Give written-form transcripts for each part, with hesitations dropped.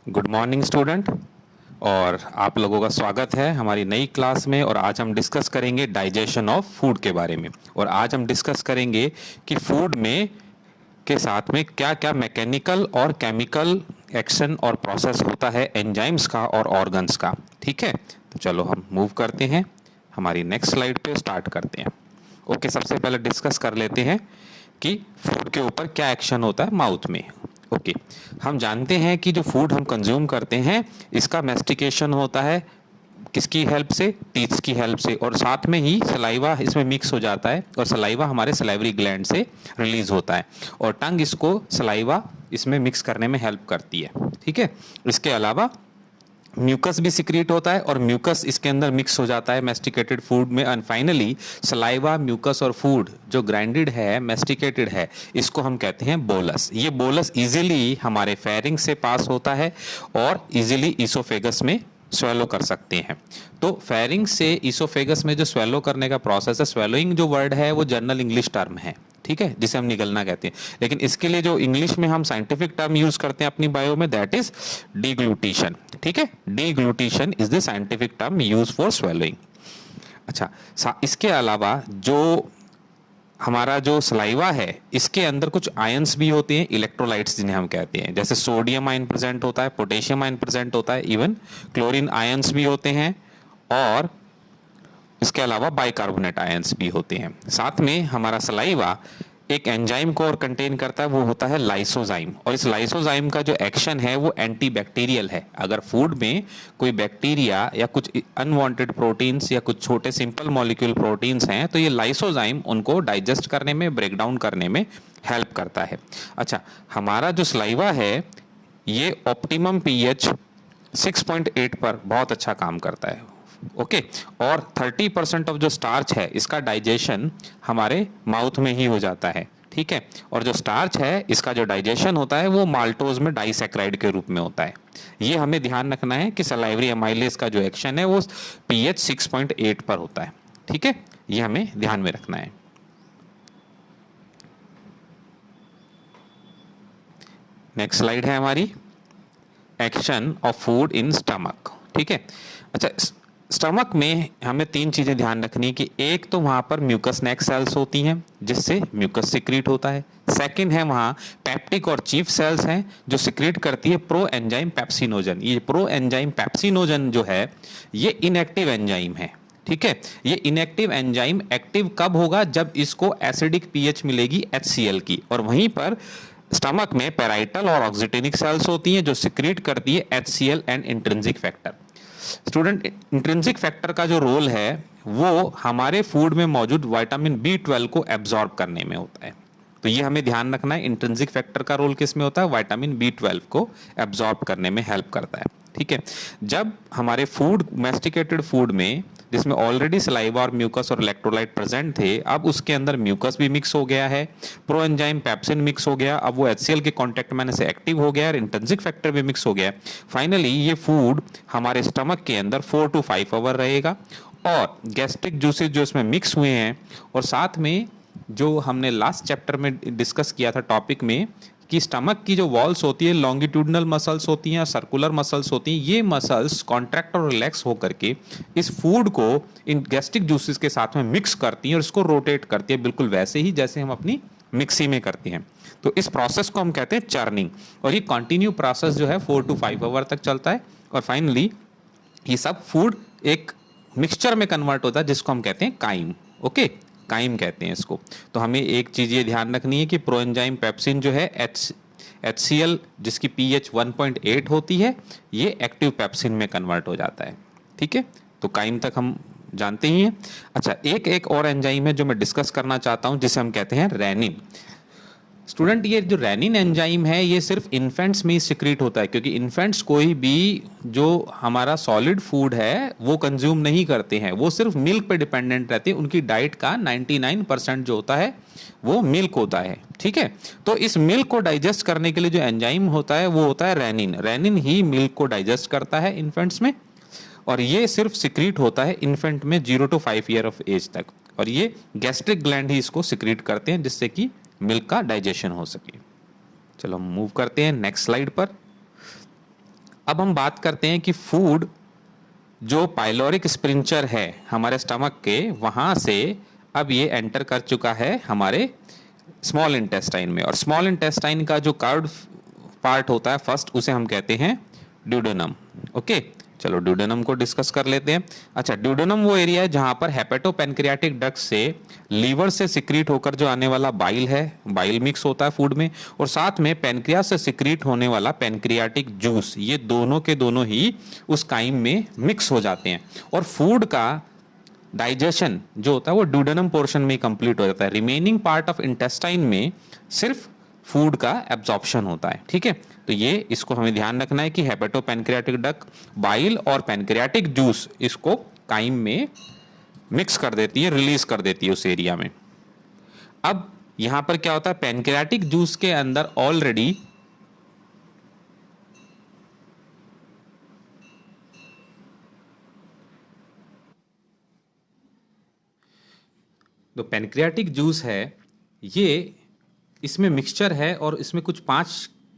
Good morning student. और आप लोगों का स्वागत है हमारी नई क्लास में। और आज हम डिस्कस करेंगे डाइजेशन ऑफ फूड के बारे में। और आज हम डिस्कस करेंगे कि फूड में के साथ में क्या क्या मैकेनिकल और केमिकल एक्शन और प्रोसेस होता है एंजाइम्स का और ऑर्गन्स का। ठीक है, तो चलो हम मूव करते हैं, हमारी नेक्स्ट स्लाइड पे स्टार्ट करते हैं। ओके, सबसे पहले डिस्कस कर लेते हैं कि फूड के ऊपर क्या एक्शन होता है माउथ में। ओके, हम जानते हैं कि जो फूड हम कंज्यूम करते हैं इसका मेस्टिकेशन होता है किसकी हेल्प से, टीथ्स की हेल्प से, और साथ में ही सलाइवा इसमें मिक्स हो जाता है और सलाइवा हमारे सलाइवरी ग्लैंड से रिलीज होता है और टंग इसको सलाइवा इसमें मिक्स करने में हेल्प करती है। ठीक है, इसके अलावा म्यूकस भी सिक्रीट होता है और म्यूकस इसके अंदर मिक्स हो जाता है मेस्टिकेटेड फूड में। एंड फाइनली सलाइवा, म्यूकस और फूड जो ग्राइंडेड है, मेस्टिकेटेड है, इसको हम कहते हैं बोलस। ये बोलस इजीली हमारे फेरिंग से पास होता है और इजीली ईसोफेगस में स्वेलो कर सकते हैं। तो फेरिंग से ईसोफेगस में जो स्वेलो करने का प्रोसेस है, स्वेलोइंग जो वर्ड है वो जनरल इंग्लिश टर्म है, ठीक है, जिसे हम निगलना कहते हैं। लेकिन इसके लिए जो इंग्लिश में हम साइंटिफिक टर्म यूज करते हैं अपनी बायो में, दैट इज डीग्लूटिशन। ठीक है, deglutition is the scientific term use for swallowing. अच्छा, इसके अलावा जो हमारा जो सलाइवा है इसके अंदर कुछ आयंस भी होते हैं, इलेक्ट्रोलाइट्स जिन्हें हम कहते हैं, जैसे सोडियम आयन प्रेजेंट होता है, पोटेशियम आयन प्रेजेंट होता है, इवन क्लोरीन आयंस भी होते हैं, और इसके अलावा बाइकार्बोनेट आयंस भी होते हैं। साथ में हमारा सलाइवा एक एंजाइम को और कंटेन करता है, वो होता है लाइसोजाइम। और इस लाइसोजाइम का जो एक्शन है वो एंटीबैक्टीरियल है। अगर फूड में कोई बैक्टीरिया या कुछ अनवांटेड प्रोटीन्स या कुछ छोटे सिंपल मॉलिक्यूल प्रोटीन्स हैं तो ये लाइसोजाइम उनको डाइजेस्ट करने में, ब्रेक डाउन करने में हेल्प करता है। अच्छा, हमारा जो सलाइवा है ये ऑप्टिमम पीएच 6.8 पर बहुत अच्छा काम करता है। ओके, और 30% ऑफ जो स्टार्च है इसका डाइजेशन हमारे माउथ में ही हो जाता है। ठीक है, और जो स्टार्च है इसका जो डाइजेशन होता है वो माल्टोज में डाइसैक्राइड के रूप में होता है। ये हमें ध्यान रखना है कि सलाइवरी एमाइलेज का जो एक्शन है वो पीएच 6.8 पर होता है। ठीक है, ये हमें ध्यान में रखना है। नेक्स्ट स्लाइड है हमारी, action of food in stomach. ठीक है, अच्छा, स्टमक में हमें तीन चीजें ध्यान रखनी है कि एक तो वहां पर म्यूकस नेक सेल्स होती हैं जिससे म्यूकस सिक्रीट होता है। सेकंड है वहां पेप्टिक और चीफ सेल्स हैं जो सिक्रीट करती है प्रो एंजाइम पेप्सिनोजन। ये प्रो एंजाइम पेप्सिनोजन जो है ये इनएक्टिव एंजाइम है। ठीक है, ये इनएक्टिव एंजाइम एक्टिव कब होगा, जब इसको एसिडिक पीएच मिलेगी HCl की। और वहीं पर स्टमक में पैराइटल और ऑक्सीटेनिक सेल्स होती हैं जो सिक्रीट करती है HCl and intrinsic factor. Student, intrinsic factor का जो रोल है वो हमारे फूड में मौजूद विटामिन B12 को एब्जॉर्ब करने में होता है। तो ये हमें ध्यान रखना है, इंट्रिंसिक फैक्टर का रोल किस में होता है, विटामिन B12 को एब्जॉर्ब करने में हेल्प करता है। ठीक है, जब हमारे फूड, मेस्टिकेटेड फूड में जिसमें ऑलरेडी सलाइवा और म्यूकस और इलेक्ट्रोलाइट प्रेजेंट थे, अब उसके अंदर म्यूकस भी मिक्स हो गया है, प्रो एंजाइम पेप्सिन मिक्स हो गया, अब वो HCl के कांटेक्ट में से एक्टिव हो गया और इंट्रिंसिक फैक्टर भी मिक्स हो गया। फाइनली ये फूड हमारे स्टमक के अंदर 4 to 5 आवर रहेगा और गैस्ट्रिक जूसेस जो इसमें मिक्स हुए हैं, और साथ में जो हमने लास्ट चैप्टर में डिस्कस किया था टॉपिक में कि स्टमक की जो वॉल्स होती है लॉन्गिट्यूडनल मसल्स होती हैं, सर्कुलर मसल्स होती हैं, ये मसल्स कॉन्ट्रैक्ट और रिलैक्स होकर के इस फूड को इन गैस्ट्रिक जूसेस के साथ में मिक्स करती हैं और इसको रोटेट करती है, बिल्कुल वैसे ही जैसे हम अपनी मिक्सी में करते हैं। तो इस प्रोसेस को हम कहते हैं चर्निंग, और ये कंटिन्यू प्रोसेस जो है 4 to 5 आवर तक चलता है। और फाइनली ये सब फूड एक मिक्सचर में कन्वर्ट होता है जिसको हम कहते हैं काइम। ओके, काइम कहते हैं इसको। तो हमें एक चीज ये ध्यान रखनी है कि प्रोएंजाइम पेप्सिन जो है HCl जिसकी pH 1.8 होती है, ये एक्टिव पेप्सिन में कन्वर्ट हो जाता है। ठीक है, तो काइम तक हम जानते ही हैं। अच्छा, एक और एंजाइम है जो मैं डिस्कस करना चाहता हूं जिसे हम कहते हैं रेनिन। स्टूडेंट, ये जो रेनिन एंजाइम है ये सिर्फ इन्फेंट्स में ही सिक्रीट होता है, क्योंकि इन्फेंट्स कोई भी जो हमारा सॉलिड फूड है वो कंज्यूम नहीं करते हैं, वो सिर्फ मिल्क पे डिपेंडेंट रहते हैं। उनकी डाइट का 99% जो होता है वो मिल्क होता है। ठीक है, तो इस मिल्क को डाइजेस्ट करने के लिए जो एंजाइम होता है वो होता है रेनिन। रेनिन ही मिल्क को डाइजेस्ट करता है इन्फेंट्स में, और ये सिर्फ सिक्रीट होता है इन्फेंट में 0 to 5 ईयर ऑफ एज तक, और ये गैस्ट्रिक ग्लैंड ही इसको सिक्रीट करते हैं जिससे कि मिल्क का डाइजेशन हो सके। चलो हम मूव करते हैं नेक्स्ट स्लाइड पर। अब हम बात करते हैं कि फूड जो पाइलोरिक स्प्रिंचर है हमारे स्टमक के, वहां से अब ये एंटर कर चुका है हमारे स्मॉल इंटेस्टाइन में, और स्मॉल इंटेस्टाइन का जो कर्व्ड पार्ट होता है फर्स्ट, उसे हम कहते हैं ड्यूडेनम। ओके, चलो ड्यूडेनम को डिस्कस कर लेते हैं। अच्छा, ड्यूडेनम वो एरिया है जहां पर हेपेटोपेनक्रियाटिक डक्ट से लीवर से सिक्रीट होकर जो आने वाला बाइल है, बाइल मिक्स होता है फूड में, और साथ में पेनक्रियास से सिक्रीट होने वाला पेनक्रियाटिक जूस, ये दोनों के दोनों ही उस काइम में मिक्स हो जाते हैं, और फूड का डाइजेशन जो होता है वो ड्यूडेनम पोर्शन में ही कंप्लीट हो जाता है। रिमेनिंग पार्ट ऑफ इंटेस्टाइन में सिर्फ फूड का एब्जॉर्प्शन होता है। ठीक है, तो ये इसको हमें ध्यान रखना है कि हेपेटोपेनक्रियाटिक डक्ट बाइल और पेनक्रियाटिक जूस इसको काइम में मिक्स कर देती है, रिलीज कर देती है उस एरिया में। अब यहां पर क्या होता है, पेनक्रियाटिक जूस के अंदर ऑलरेडी जो पेनक्रियाटिक जूस है ये, इसमें मिक्सचर है और इसमें कुछ 5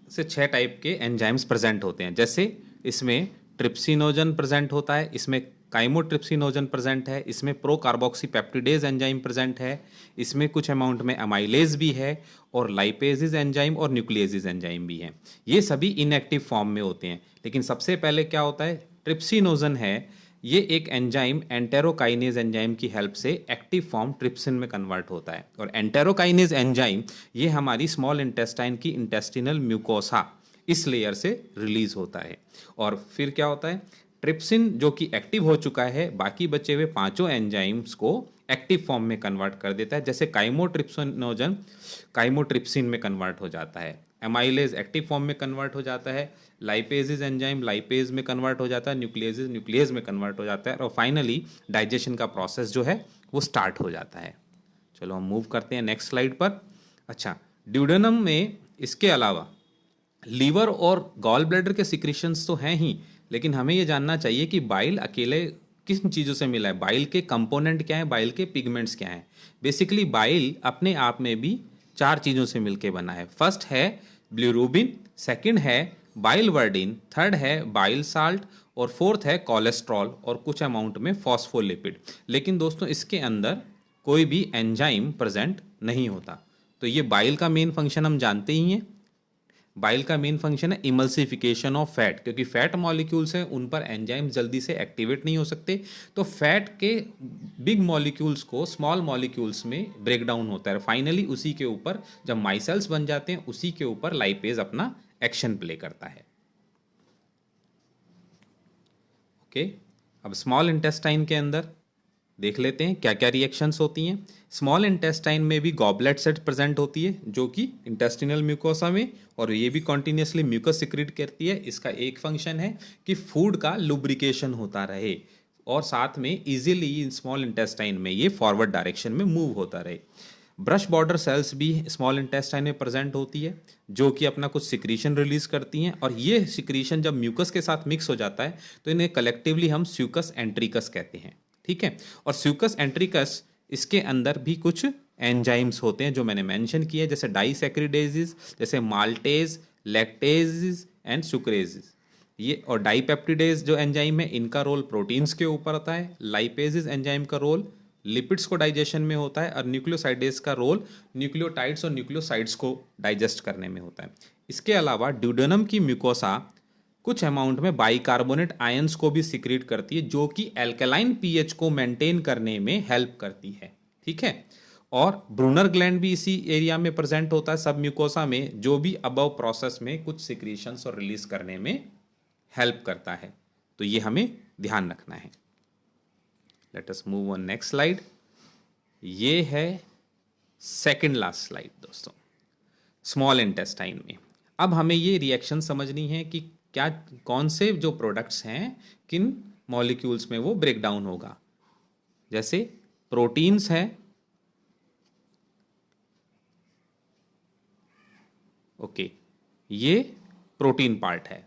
से 6 टाइप के एंजाइम्स प्रेजेंट होते हैं। जैसे इसमें ट्रिप्सिनोजन प्रेजेंट होता है, इसमें काइमोट्रिप्सिनोजन प्रेजेंट है, इसमें pro carboxy peptidase enzyme present है, इसमें कुछ अमाउंट में अमाइलेज भी है, और लाइपेजेज एंजाइम और न्यूक्लियेजेज एंजाइम भी हैं। ये सभी इनएक्टिव फॉर्म में होते हैं। लेकिन सबसे पहले क्या होता है, ट्रिप्सिनोजन है, ये एक एंजाइम एंटेरोकाइनेज एंजाइम की हेल्प से एक्टिव फॉर्म ट्रिप्सिन में कन्वर्ट होता है, और एंटेरोकाइनेज एंजाइम ये हमारी स्मॉल इंटेस्टाइन की इंटेस्टिनल म्यूकोसा इस लेयर से रिलीज होता है। और फिर क्या होता है, ट्रिप्सिन जो कि एक्टिव हो चुका है बाकी बचे हुए 5 एंजाइम्स को एक्टिव फॉर्म में कन्वर्ट कर देता है। जैसे काइमोट्रिप्सिनोजन काइमोट्रिप्सिन में कन्वर्ट हो जाता है, एमाइलेज एक्टिव फॉर्म में कन्वर्ट हो जाता है, लाइपेजेज एंजाइम लाइपेज में कन्वर्ट हो जाता है, न्यूक्लियेजेज न्यूक्लियेज में कन्वर्ट हो जाता है, और फाइनली डाइजेशन का प्रोसेस जो है वो स्टार्ट हो जाता है। चलो हम मूव करते हैं नेक्स्ट स्लाइड पर। अच्छा, ड्यूडेनम में इसके अलावा लीवर और गॉल ब्लैडर के सिक्रीशंस तो हैं ही, लेकिन हमें ये जानना चाहिए कि बाइल अकेले किन चीज़ों से मिला है, बाइल के कंपोनेंट क्या है, बाइल के पिगमेंट्स क्या हैं। बेसिकली बाइल अपने आप में भी 4 चीज़ों से मिलके बना है। फर्स्ट है ब्लिरूबिन, सेकंड है बाइल वर्डिन, थर्ड है बाइल साल्ट, और फोर्थ है कोलेस्ट्रॉल और कुछ अमाउंट में फॉस्फोलिपिड। लेकिन दोस्तों इसके अंदर कोई भी एंजाइम प्रेजेंट नहीं होता। तो ये बाइल का मेन फंक्शन हम जानते ही हैं। बाइल का मेन फंक्शन है इमल्सिफिकेशन ऑफ फैट, क्योंकि फैट मॉलिक्यूल्स हैं उन पर एंजाइम जल्दी से एक्टिवेट नहीं हो सकते, तो फैट के बिग मॉलिक्यूल्स को स्मॉल मॉलिक्यूल्स में ब्रेक डाउन होता है। फाइनली उसी के ऊपर जब माइसेल्स बन जाते हैं उसी के ऊपर लाइपेज अपना एक्शन प्ले करता है। ओके, अब स्मॉल इंटेस्टाइन के अंदर देख लेते हैं क्या क्या रिएक्शंस होती हैं। स्मॉल इंटेस्टाइन में भी गॉबलेट सेट प्रेजेंट होती है जो कि इंटेस्टिनल म्यूकोसा में, और ये भी कॉन्टिन्यूसली म्यूकस सिक्रीट करती है। इसका एक फंक्शन है कि फूड का लुब्रिकेशन होता रहे, और साथ में इजीली स्मॉल इंटेस्टाइन में ये फॉरवर्ड डायरेक्शन में मूव होता रहे। ब्रश बॉर्डर सेल्स भी स्मॉल इंटेस्टाइन में प्रेजेंट होती है जो कि अपना कुछ सिक्रीशन रिलीज करती हैं, और ये सिक्रीशन जब म्यूकस के साथ मिक्स हो जाता है तो इन्हें कलेक्टिवली हम स्यूकस एंट्रिकस कहते हैं। ठीक है, और स्यूकस एंट्रिकस इसके अंदर भी कुछ एंजाइम्स होते हैं जो मैंने मेंशन किए, जैसे डाइसैक्रिडेजेस, जैसे माल्टेज, लैक्टेजेस एंड सुक्रेजेस। ये और डाइपेप्टिडेज जो एंजाइम है इनका रोल प्रोटीन्स के ऊपर होता है, लाइपेजेस एंजाइम का रोल लिपिड्स को डाइजेशन में होता है, और न्यूक्लियोसाइडेज का रोल न्यूक्लियोटाइड्स और न्यूक्लियोसाइड्स को डाइजेस्ट करने में होता है। इसके अलावा ड्यूडेनम की म्यूकोसा कुछ अमाउंट में बाइकार्बोनेट आयंस को भी सिक्रीट करती है जो कि एल्कलाइन पीएच को मेंटेन करने में हेल्प करती है। ठीक है, और ब्रूनर ग्लैंड भी इसी एरिया में प्रेजेंट होता है सब म्यूकोसा में, जो भी अबव प्रोसेस में कुछ सिक्रीशंस और रिलीज करने में हेल्प करता है। तो ये हमें ध्यान रखना है। Let us move on next slide. ये है सेकंड लास्ट स्लाइड दोस्तों, स्मॉल इंटेस्टाइन में। अब हमें ये रिएक्शन समझनी है कि क्या कौन से जो प्रोडक्ट्स हैं किन मॉलिक्यूल्स में वो ब्रेक डाउन होगा। जैसे प्रोटीन्स है, ओके, ये प्रोटीन पार्ट है।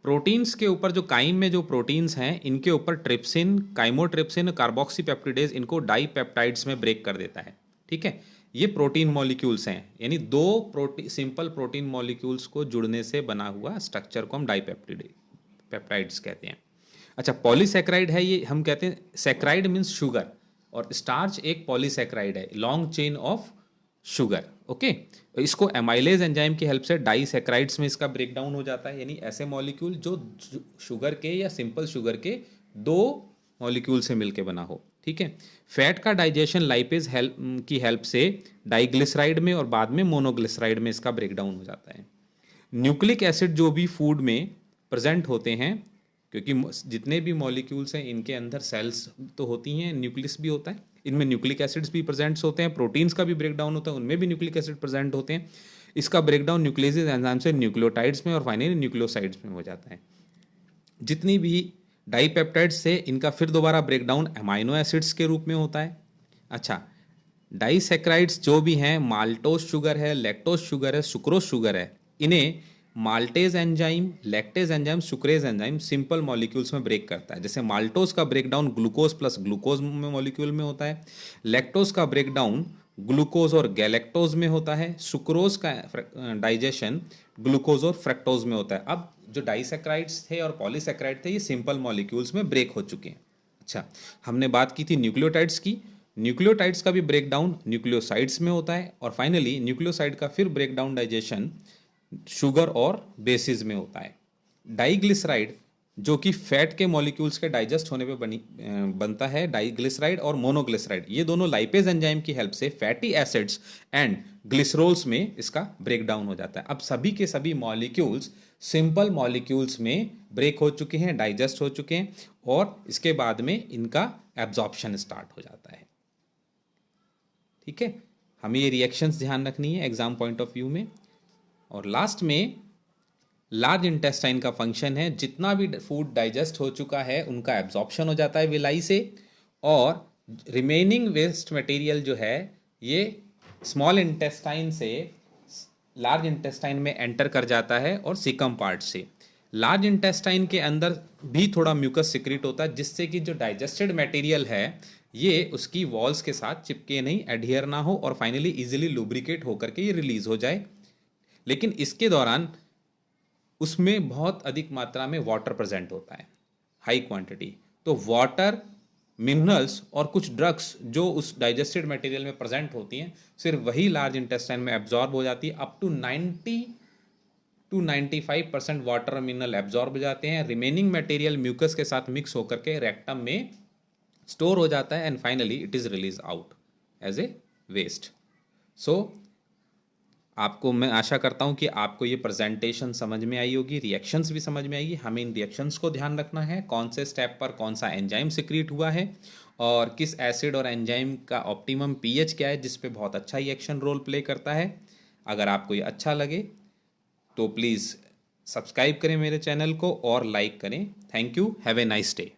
प्रोटीन्स के ऊपर जो काइम में जो प्रोटीन्स हैं इनके ऊपर ट्रिप्सिन, काइमोट्रिप्सिन, कार्बोक्सीपेप्टिडेज इनको डाइपेप्टाइड्स में ब्रेक कर देता है। ठीक है, ये प्रोटीन मॉलिक्यूल्स हैं, यानी 2 सिंपल प्रोटीन मॉलिक्यूल्स को जुड़ने से बना हुआ स्ट्रक्चर को हम डाइपेप्टिडेज पेप्टाइड्स कहते हैं। अच्छा, पॉलीसैकेराइड है ये, हम कहते हैं सैकराइड मीन्स शुगर, और स्टार्च एक पॉलीसैकेराइड है, long chain of sugar. Okay, इसको एमाइलेज एंजाइम की हेल्प से डाइसैकेराइड्स में इसका ब्रेकडाउन हो जाता है, यानी ऐसे मॉलिक्यूल जो शुगर के या सिंपल शुगर के दो मॉलिक्यूल से मिलके बना हो। ठीक है, फैट का डाइजेशन लाइपेज की हेल्प से डाइग्लिसराइड में और बाद में मोनोग्लिसराइड में इसका ब्रेकडाउन हो जाता है। न्यूक्लिक एसिड जो भी फूड में प्रेजेंट होते हैं, क्योंकि जितने भी मॉलिक्यूल्स हैं इनके अंदर सेल्स तो होती हैं, न्यूक्लियस भी होता है, इनमें न्यूक्लिक एसिड्स भी प्रेजेंट्स होते हैं, प्रोटीन्स का भी ब्रेकडाउन होता है, उनमें भी न्यूक्लिक एसिड प्रेजेंट होते हैं। इसका ब्रेकडाउन न्यूक्लियस एंजाइम से न्यूक्लियोटाइड्स में और फाइनली न्यूक्लियोसाइड्स में हो जाता है। जितनी भी डाइपेप्टाइड्स से इनका फिर दोबारा ब्रेकडाउन अमाइनो एसिड्स के रूप में होता है। अच्छा, डाइसैकेराइड्स जो भी हैं, माल्टोज शुगर है, लैक्टोज शुगर है, सुक्रोज शुगर है, इन्हें maltase enzyme, lactase enzyme, sucrase enzyme simple molecules में ब्रेक करता है। जैसे माल्टोज का ब्रेकडाउन ग्लूकोज प्लस ग्लूकोज में मॉलिक्यूल में होता है, लैक्टोज का ब्रेकडाउन ग्लूकोज और गैलेक्टोज में होता है, सुक्रोज का डाइजेशन ग्लूकोज और फ्रक्टोज में होता है। अब जो डाइसैकेराइड्स थे और पॉलीसैकेराइड थे ये सिंपल मॉलिक्यूल्स में ब्रेक हो चुके हैं। अच्छा, हमने बात की थी न्यूक्लियोटाइड्स की। न्यूक्लियोटाइड्स का भी ब्रेकडाउन न्यूक्लियोसाइड्स में होता है, और फाइनली न्यूक्लियोसाइड का फिर ब्रेकडाउन डाइजेशन शुगर और बेसिस में होता है। डाइग्लिसराइड जो कि फैट के मॉलिक्यूल्स के डाइजेस्ट होने पे बनता है, डाइग्लिसराइड और मोनोग्लिसराइड, ये दोनों लाइपेज एंजाइम की हेल्प से फैटी एसिड्स एंड ग्लिसरोल्स में इसका ब्रेकडाउन हो जाता है। अब सभी के सभी मॉलिक्यूल्स सिंपल मॉलिक्यूल्स में ब्रेक हो चुके हैं, डाइजेस्ट हो चुके हैं, और इसके बाद में इनका एब्जॉर्प्शन स्टार्ट हो जाता है। ठीक है, हमें ये रिएक्शंस ध्यान रखनी है एग्जाम पॉइंट ऑफ व्यू में। और लास्ट में लार्ज इंटेस्टाइन का फंक्शन है, जितना भी फूड डाइजेस्ट हो चुका है उनका एब्जॉर्प्शन हो जाता है विलाई से, और रिमेनिंग वेस्ट मटेरियल जो है ये स्मॉल इंटेस्टाइन से लार्ज इंटेस्टाइन में एंटर कर जाता है, और सीकम पार्ट से लार्ज इंटेस्टाइन के अंदर भी थोड़ा म्यूकस सिक्रीट होता है, जिससे कि जो डाइजेस्टेड मटेरियल है ये उसकी वॉल्स के साथ चिपके नहीं, एडहियर ना हो, और फाइनली इजीली लुब्रिकेट होकर के ये रिलीज हो जाए। लेकिन इसके दौरान उसमें बहुत अधिक मात्रा में वाटर प्रेजेंट होता है, हाई क्वांटिटी। तो वाटर, मिनरल्स और कुछ ड्रग्स जो उस डाइजेस्टेड मटेरियल में प्रेजेंट होती हैं, सिर्फ वही लार्ज इंटेस्टाइन में एब्जॉर्ब हो जाती है। अप टू 90 to 95% वाटर और मिनरल एब्जॉर्ब हो जाते हैं। रिमेनिंग मटेरियल म्यूकस के साथ मिक्स होकर के रेक्टम में स्टोर हो जाता है, and finally it is release out as a waste. So आपको, मैं आशा करता हूं कि आपको ये प्रेजेंटेशन समझ में आई होगी, रिएक्शंस भी समझ में आएगी। हमें इन रिएक्शंस को ध्यान रखना है, कौन से स्टेप पर कौन सा एंजाइम सिक्रीट हुआ है, और किस एसिड और एंजाइम का ऑप्टिमम पीएच क्या है, जिस पे बहुत अच्छा ही एक्शन रोल प्ले करता है। अगर आपको ये अच्छा लगे तो प्लीज़ सब्सक्राइब करें मेरे चैनल को और लाइक करें। Thank you, have a nice day.